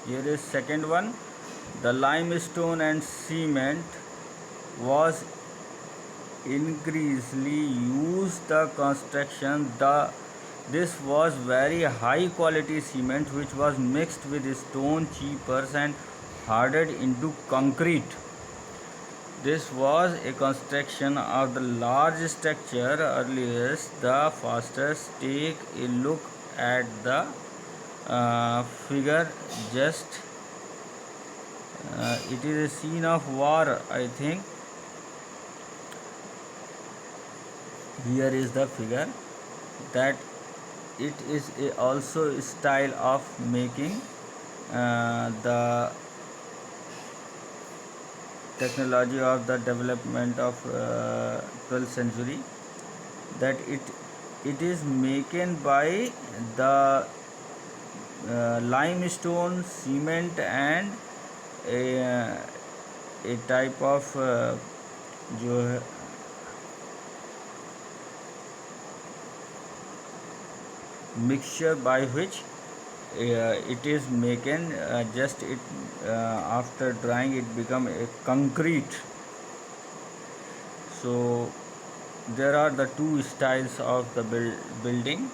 Here is second one. The limestone and cement was increasingly used the construction. This was very high quality cement which was mixed with stone cheapers and hardened into concrete. This was a construction of the large structure. Earliest, the fastest. Take a look at the figure. Just it is a scene of war, I think. Here is the figure that it is also a style of making the technology of the development of 12th century, that it is making by the limestone cement and a, a type of जो है mixture by which it is making just it after drying it become a concrete. So there are the two styles of the building.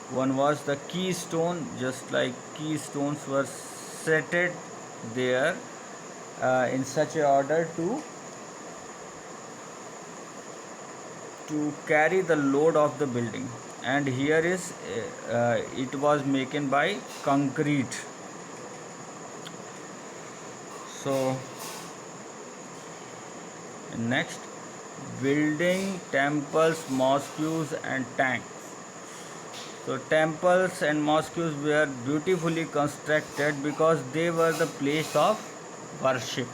One was the keystone, just like keystones were set there in such a order to carry the load of the building, and here is it was making by concrete. So next, building temples, mosques and tanks. So temples and mosques were beautifully constructed because they were the place of worship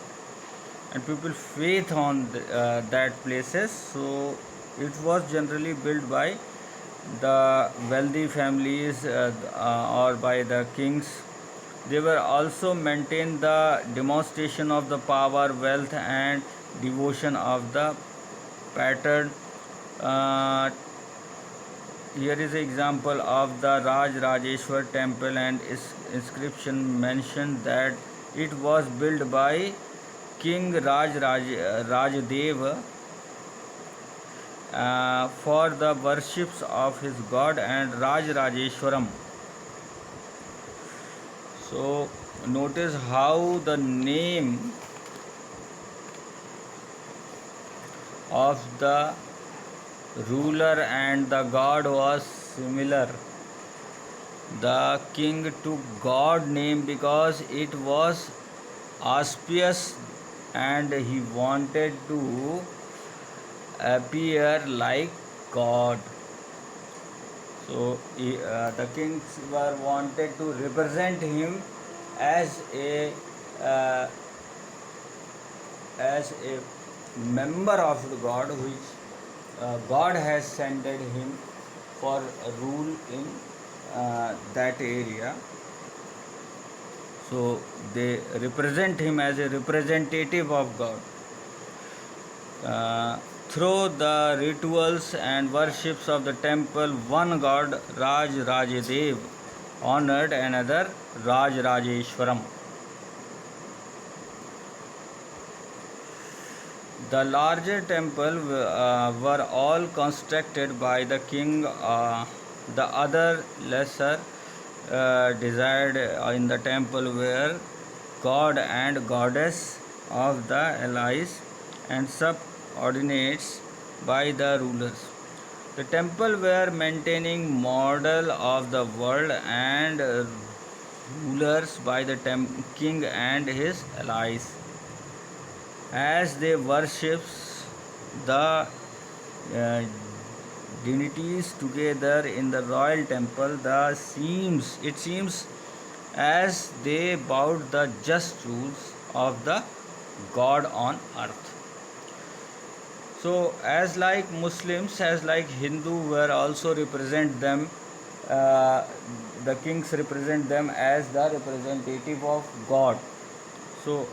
and people faith on that places. So it was generally built by the wealthy families or by the kings. They were also maintained the demonstration of the power, wealth and devotion of the pattern. Uh, Here is an example of the Raj Rajeshwar temple, and inscription mentioned that it was built by King Rajdev for the worships of his god and Raj Rajeshwaram. So notice how the name of the ruler and the god was similar. The king took god name because it was auspicious and he wanted to appear like god. So the kings were wanted to represent him as uh, a member of the god, which God has sent him for rule in that area. So they represent him as a representative of God. Through the rituals and worships of the temple, one god, Raj Rajadev, honored another, Raj Rajeshwaram. The larger temple were all constructed by the king. The other lesser desired in the temple were god and goddess of the allies and subordinates by the rulers. The temple were maintaining model of the world and rulers by the king and his allies. As they worship the deities together in the royal temple, it seems as they bowed the just rules of the God on earth. So as like Muslims, as like Hindu were also represent them, the kings represent them as the representative of God. So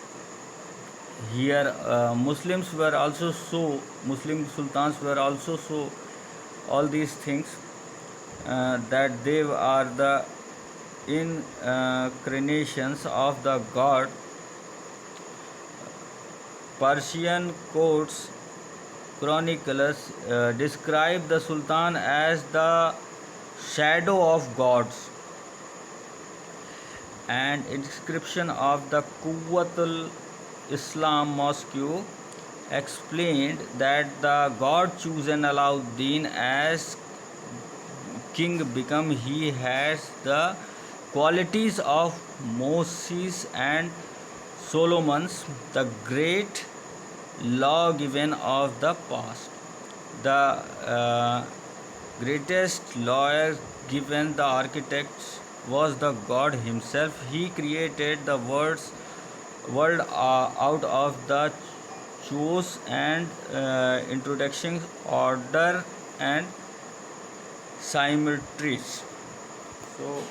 here Muslim sultans were also all these things, that they are the incarnations of the god. Persian courts chroniclers describe the Sultan as the shadow of gods, and inscription of the Quwwatul Islam Mosque explained that the god chosen Alauddin as king become he has the qualities of Moses and Solomon's, the great lawgiver of the past. The greatest lawyer given the architects was the god himself. He created the world out of the chaos and introducing order and symmetries. So